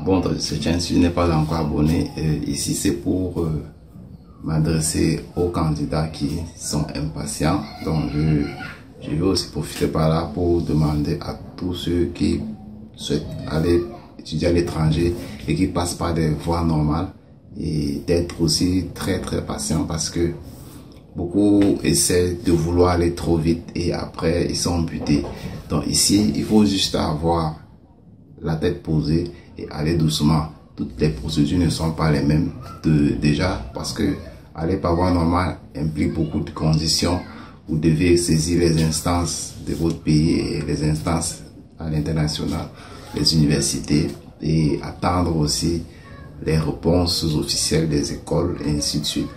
Bon, cette chaîne, si tu n'es pas encore abonné, ici c'est pour m'adresser aux candidats qui sont impatients. Donc je vais aussi profiter par là pour demander à tous ceux qui souhaitent aller étudier à l'étranger et qui passent par des voies normales et d'être aussi très patients, parce que beaucoup essaient de vouloir aller trop vite et après ils sont butés. Donc ici, il faut juste avoir la tête posée et aller doucement. Toutes les procédures ne sont pas les mêmes déjà, parce que aller par voie normale implique beaucoup de conditions. Vous devez saisir les instances de votre pays et les instances à l'international, les universités, et attendre aussi les réponses officielles des écoles et ainsi de suite.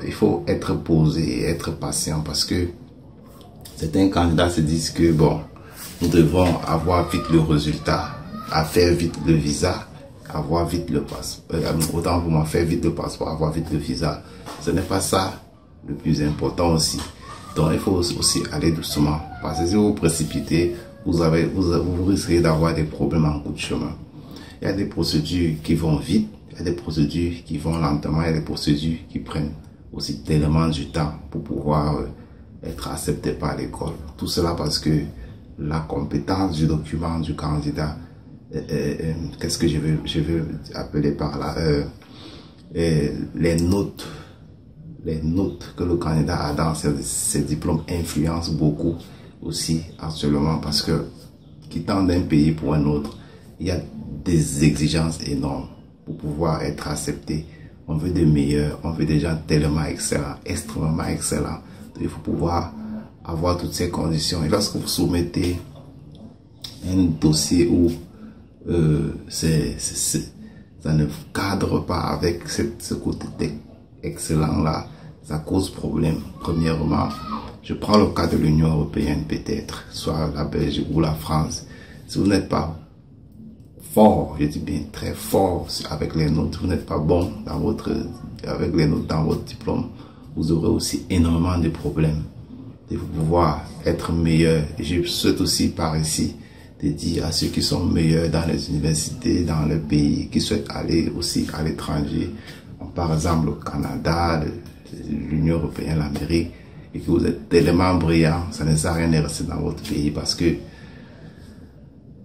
Il faut être posé et être patient, parce que certains candidats se disent que bon, nous devons avoir vite le résultat, à faire vite le visa, avoir vite le passeport. Autant pour moi, faire vite le passeport, avoir vite le visa. Ce n'est pas ça le plus important aussi. Donc il faut aussi aller doucement, parce que si vous vous précipitez, vous risquez d'avoir des problèmes en cours de chemin. Il y a des procédures qui vont vite, il y a des procédures qui vont lentement, il y a des procédures qui prennent aussi tellement du temps pour pouvoir être accepté par l'école. Tout cela parce que la compétence du document du candidat, qu'est-ce que je veux appeler par là, les notes que le candidat a dans ses diplômes influencent beaucoup aussi actuellement, parce que quittant d'un pays pour un autre, il y a des exigences énormes pour pouvoir être accepté. On veut des meilleurs, on veut des gens tellement excellents, extrêmement excellents. Donc, il faut pouvoir avoir toutes ces conditions. Et lorsque vous soumettez un dossier où ça ne cadre pas avec ce côté excellent-là, ça cause problème. Premièrement, je prends le cas de l'Union européenne peut-être, soit la Belgique ou la France. Si vous n'êtes pas fort, je dis bien très fort avec les notes, vous n'êtes pas bon avec les notes dans votre diplôme, vous aurez aussi énormément de problèmes. De pouvoir être meilleur. Et je souhaite aussi par ici de dire à ceux qui sont meilleurs dans les universités, dans le pays, qui souhaitent aller aussi à l'étranger, par exemple le Canada, l'Union européenne, l'Amérique, et que vous êtes tellement brillant, ça ne sert à rien de rester dans votre pays, parce que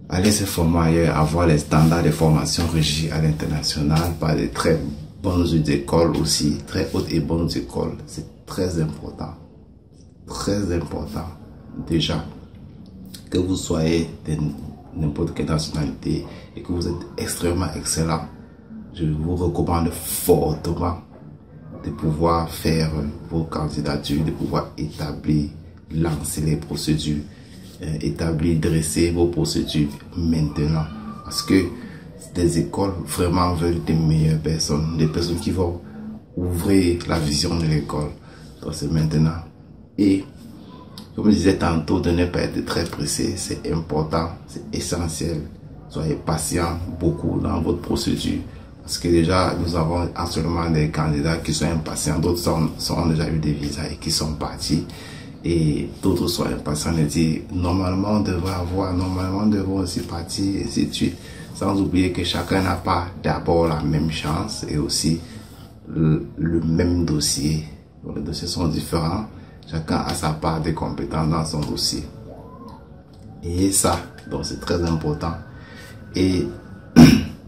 aller se former ailleurs, avoir les standards de formation régis à l'international par de très bonnes écoles aussi, très hautes et bonnes écoles, c'est très important. Très important. Déjà, que vous soyez de n'importe quelle nationalité et que vous êtes extrêmement excellent, je vous recommande fortement de pouvoir faire vos candidatures, de pouvoir établir, lancer les procédures, établir, dresser vos procédures maintenant. Parce que des écoles vraiment veulent des meilleures personnes, des personnes qui vont ouvrir la vision de l'école. Donc c'est maintenant. Et comme je disais tantôt, de ne pas être très pressé, c'est important, c'est essentiel. Soyez patient beaucoup dans votre procédure. Parce que déjà, nous avons actuellement des candidats qui sont impatients. D'autres ont déjà eu des visas et qui sont partis. Et d'autres sont impatients de dire, normalement, on devrait avoir, normalement, on devrait aussi partir, et ainsi de suite. Sans oublier que chacun n'a pas d'abord la même chance et aussi le même dossier. Donc, les dossiers sont différents. Chacun a sa part de compétences dans son dossier. Et ça, donc c'est très important. Et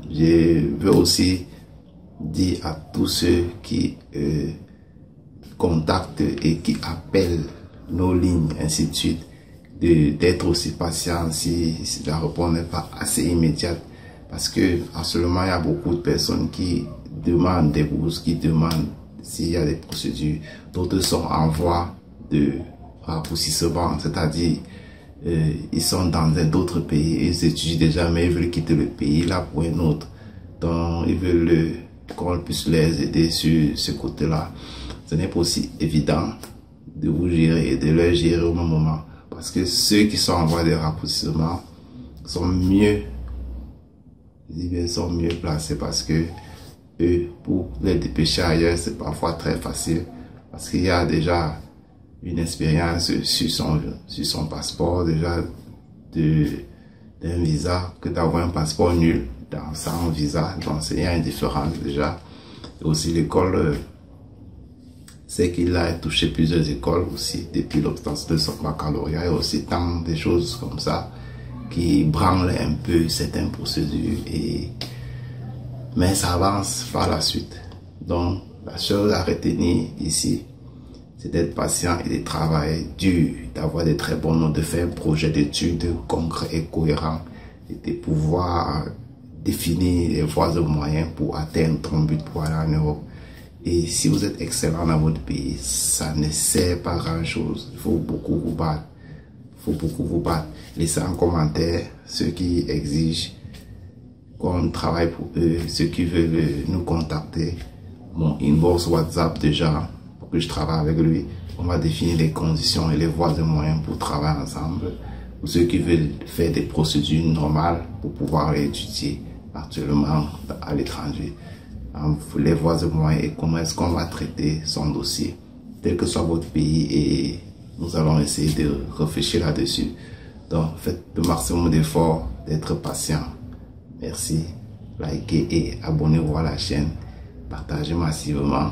je veux aussi dire à tous ceux qui contactent et qui appellent nos lignes, ainsi de suite, d'être aussi patient si la réponse n'est pas assez immédiate. Parce que actuellement, il y a beaucoup de personnes qui demandent des bourses, qui demandent s'il y a des procédures. D'autres sont en voie de raccourcissement, c'est-à-dire ils sont dans d'autres pays, ils étudient déjà, mais ils veulent quitter le pays là pour un autre. Donc ils veulent qu'on puisse les aider sur ce côté-là. Ce n'est pas aussi évident de vous gérer et de leur gérer au même moment, parce que ceux qui sont en voie de raccourcissement sont mieux, sont mieux placés, parce que eux, pour les dépêcher ailleurs, c'est parfois très facile, parce qu'il y a déjà une expérience sur son passeport, déjà d'un visa, que d'avoir un passeport nul. sans visa. Donc il y a une différence déjà. Et aussi l'école, c'est qu'il a touché plusieurs écoles aussi depuis l'obtention de son baccalauréat, et aussi tant de choses comme ça qui branlent un peu certaines procédures, mais ça avance par la suite. Donc la chose à retenir ici, c'est d'être patient et de travailler dur, d'avoir des très bons notes, de faire un projet d'études concret et cohérent, et de pouvoir définir les voies et moyens pour atteindre ton but pour aller en Europe. Et si vous êtes excellent dans votre pays, ça ne sert pas grand chose. Il faut beaucoup vous battre. Laissez en commentaire ceux qui exigent qu'on travaille pour eux, ceux qui veulent nous contacter. Mon inbox WhatsApp déjà, pour que je travaille avec lui. On va définir les conditions et les voies et moyens pour travailler ensemble. Pour ceux qui veulent faire des procédures normales pour pouvoir étudier actuellement à l'étranger. Les voies et moyens et comment est-ce qu'on va traiter son dossier, tel que soit votre pays, et nous allons essayer de réfléchir là-dessus. Donc faites le maximum d'efforts, d'être patient. Merci, likez et abonnez-vous à la chaîne, partagez massivement.